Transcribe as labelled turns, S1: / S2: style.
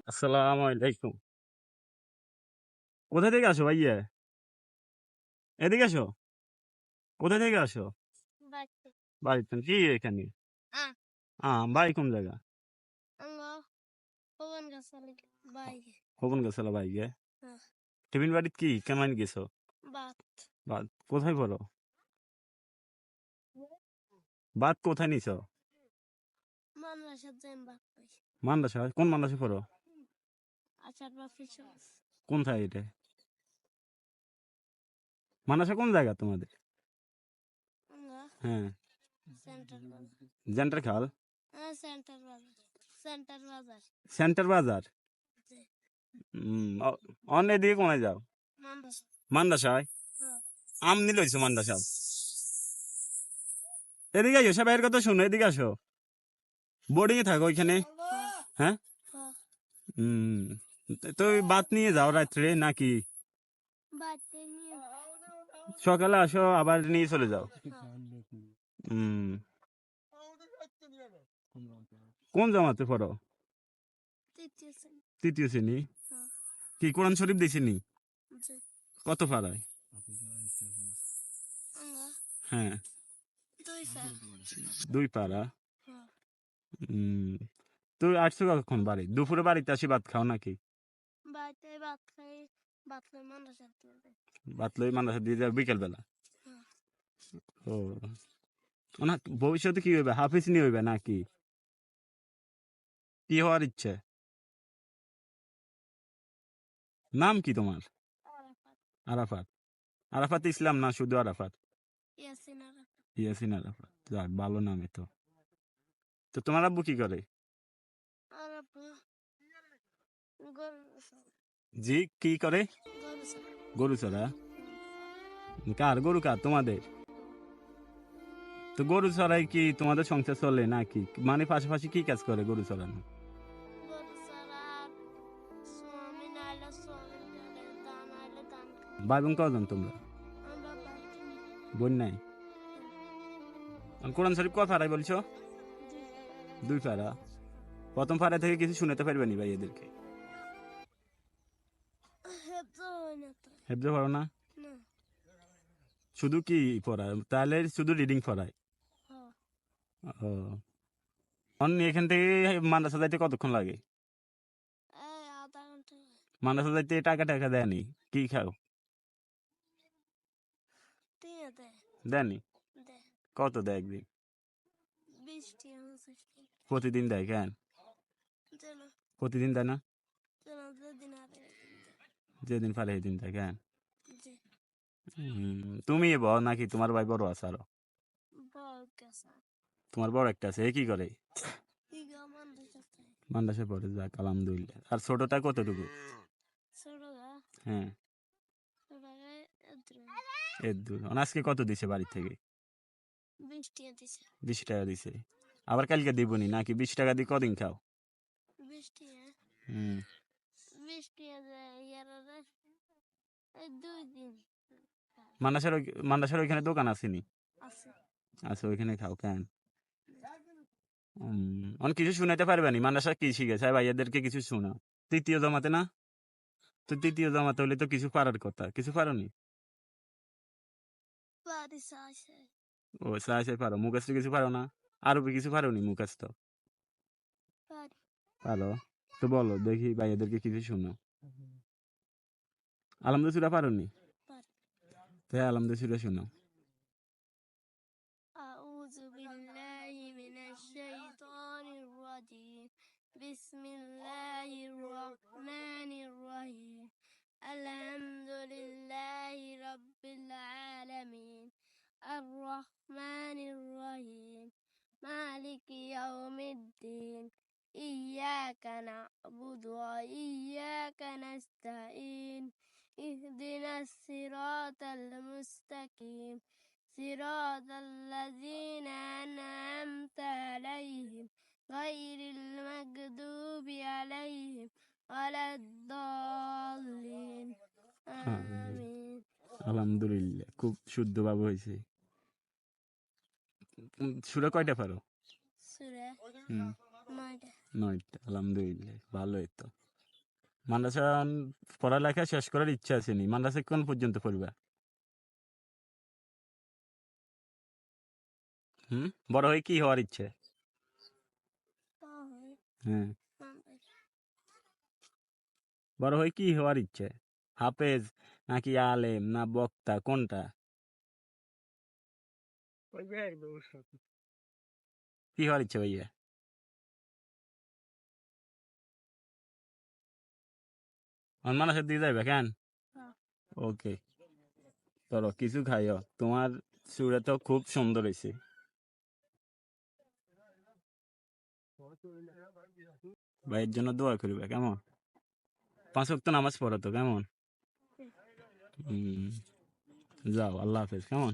S1: আসসালামু আলাইকুম। কোথা থেকে আসো ভাইয়া? এদিকে আসো। কোথা থেকে আসো?
S2: বাড়িতে
S1: বাড়িতে কি এখানে?
S2: আহ
S1: বাড়ি কোন জায়গা?
S2: আঙ্গো পবন গাছালি বাইরে
S1: খবন গেছিল ভাইগে।
S2: হ্যাঁ
S1: টিফিন বাড়িত কি কেমন গেছো?
S2: বাত
S1: বাদ কোথায় পড়ো? বাদ কোথায় নিছো?
S2: মানরাসার যাই বাত পাই
S1: মান্দাসা কোন মান্দাসে পড়ো?
S2: আচার বা ফিচার্স
S1: কোন সাইডে? মান্দাসা কোন জায়গা তোমাদের?
S2: আঙ্গো
S1: হ্যাঁ,
S2: সেন্টার বাজার
S1: জেন্টার খাল,
S2: সেন্টার বাজার সেন্টার বাজার
S1: সেন্টার বাজার।
S2: জি
S1: অন্য এদিকে কোনায় যাও?
S2: মানরাসা
S1: মান্দাসায়
S2: হ্যাঁ
S1: আম নিল হইছো মান্দাসা। এদিকে আসো, সবাইয়ের কথা শুনো, এদিকে আসো। বোর্ডিং এ থাকো ওইখানে? হ্যাঁ।
S2: হ্যাঁ
S1: হুম, তো ওই বাত নিয়ে যাও রাত্রে নাকি
S2: বাড়িতে নিয়ে
S1: সকালে আসো আবার নিয়ে চলে যাও? হুম, কোন জামাতে পড়ো?
S2: তৃতীয় শ্রেণী
S1: তৃতীয় শ্রেণী।
S2: হ্যাঁ
S1: কি কোরআন শরীফ দিছিনি?
S2: জি
S1: কত পারায়?
S2: আঙ্গো
S1: হ্যাঁ,
S2: 2 স্যার
S1: 2 পারা।
S2: হ্যাঁ
S1: হুম, তুই আসছো কখন বাড়ি? দুপুরে বাড়িতে আসি ভাত খাও নাকি?
S2: বাড়িতে ভাত খাই মানরাসার দিয়ে
S1: ভাত লই মাদ্রাসা দিয়ে যাও বিকেল বেলা?
S2: হ্যাঁ
S1: ও, না ভবিষ্যতে কি হইবে? হাফিজ নি হইবে নাকি? কি হওয়ার ইচ্ছে? নাম কি তোমার?
S2: আরাফাত
S1: আরাফাত। আরাফাত ইসলাম না শুধু আরাফাত?
S2: ইয়াসিন আরাফাত
S1: ইয়াসিন আরাফাত, যাক ভালো নামে তো। তো তোমার আব্বু কি করে?
S2: আরাফাত গরু
S1: জি কি করে?
S2: গরু
S1: গরু চড়া। কার গরু? কার? তোমাদের? তো গরু চড়াই কি তোমাদের সংসার চলে নাকি? মানে পাশাপাশি কি কাজ করে গরু চড়ানো?
S2: গরু ছাড়া সোয়াবিন আইলে সোয়াবিন কাটে ধান আইলে ধান কাটে
S1: ভাই বোন কজন তোমরা?
S2: আমরা বাড়িতে নিই
S1: বোন নাই? আর কোরআন শরীফ কয় পারাই বলছো? 2 পারা। প্রথম পারা থেকে কিছু শুনাতে পারবে নি ভাই এদেরকে?
S2: হেফজ হয় না তো
S1: হেফজে পড়ো না?
S2: না
S1: শুধু কি পড়ায়? তাহলে শুধু রিডিং পড়ায়?
S2: হ্যাঁ
S1: ও, অন্য এখান থেকে মাদ্রাসা যাইতে কতক্ষণ লাগে?
S2: এই আধা ঘন্টা
S1: মাদ্রাসা যাইতে টাকা টাকা দেয়নি? কি খাও?
S2: দিয়ে দেয়
S1: দেয়নি?
S2: দেয়
S1: কত দেয় একদিন?
S2: 20 টিয়া 25 টিয়া
S1: প্রতিদিন দেয় কেন?
S2: যেন
S1: প্রতিদিন দেয় না?
S2: যেন যেদিন আগে
S1: যেদিন পারে সেদিন দেয় কেন?
S2: জি
S1: তুমি বড় নাকি তোমার ভাই বড় আছে আরো?
S2: বল কেসা
S1: তোমার বড় একটা আছে, এ কি করে?
S2: ইগা মানতে চাচ্ছে
S1: মাদ্রাসা পড়ে, যাক আলহামদুলিল্লাহ। আর ছোটটা কতটুকু?
S2: ছোটগা
S1: হ্যাঁ,
S2: ছোটগা এদ্রু
S1: এর দূর। আজকে কত দিছে বাড়ি থেকে?
S2: 20 টিয়া দিছে
S1: 20 টাকা দিছে। আবার কালকে দিবনি নাকি? 20 টাকা দিয়ে কদিন খাও?
S2: 20 টিয়া
S1: হুম,
S2: 20 টিয়া দেয় ইয়ারা এই 2 দিন
S1: মাদ্রাসার ওইখানে দোকান আসেনি?
S2: আছে
S1: আচ্ছা, ওইখানে খাও কেন? অনেক কিছু শুনাইতে পারবে নি? মাদ্রাসা কি শিখেছে ভাইয়াদেরকে কিছু শোনাও। তৃতীয় জমাতে না? তো তৃতীয় জমাতে হলে তো কিছু পারার কথা, কিছু পারোনি?
S2: বাড়ি আছে
S1: ও সাই সাই পারো, মুখস্থ কিছু পারো না? আরবি কিছু পারোনি মুখস্থ?
S2: বাড়ি
S1: পারো, তো বলো দেখি ভাইয়াদেরকে কিছু শোনো। আলহামদুলিল্লাহ পারোনি?
S2: বাড়ি
S1: তাই আলহামদুলিল্লাহ শোনো।
S2: أعوذ بالله من الشيطان الرجيم بسم الله الرحمن الرحيم الحمد لله رب العالمين الرحمن الرحيم مالك يوم الدين إياك نعبد وإياك نستعين اهدنا الصراط المستقيم صراط الذين أنعمت عليهم غير المغضوب عليهم ولا الضالين آمين
S1: আলহামদুলিল্লাহ, খুব শুদ্ধভাবে হয়েছে। সুরা কয়টা পারো?
S2: سورة
S1: হুম,
S2: 9
S1: 9টা। আলহামদুলিল্লাহ, ভালোই তো। মাদ্রাসা পড়ালেখা শেষ করার ইচ্ছা আছে নি? মাদ্রাসা কোন পর্যন্ত পড়বা? বড় হয়ে কি হওয়ার ইচ্ছে?
S2: তাহলে
S1: হ্যাঁ,
S2: মানুষ
S1: বড় হয়ে কি হওয়ার ইচ্ছে? হাফেজ নাকি আলেম না বক্তা কোনটা? কি হওয়ার ইচ্ছে ভাইয়া? মাদ্রাসা দিয়ে যাবে কেন?
S2: হ্যাঁ।
S1: ওকে, চলো কিছু খাইও, তোমার সুরে তো খুব সুন্দর হয়েছে। ভাইয়ের জন্য দোয়া করবে কেমন? 5 ওয়াক্ত নামাজ পড়ো তো কেমন? যাও, আল্লাহ হাফেজ কেমন?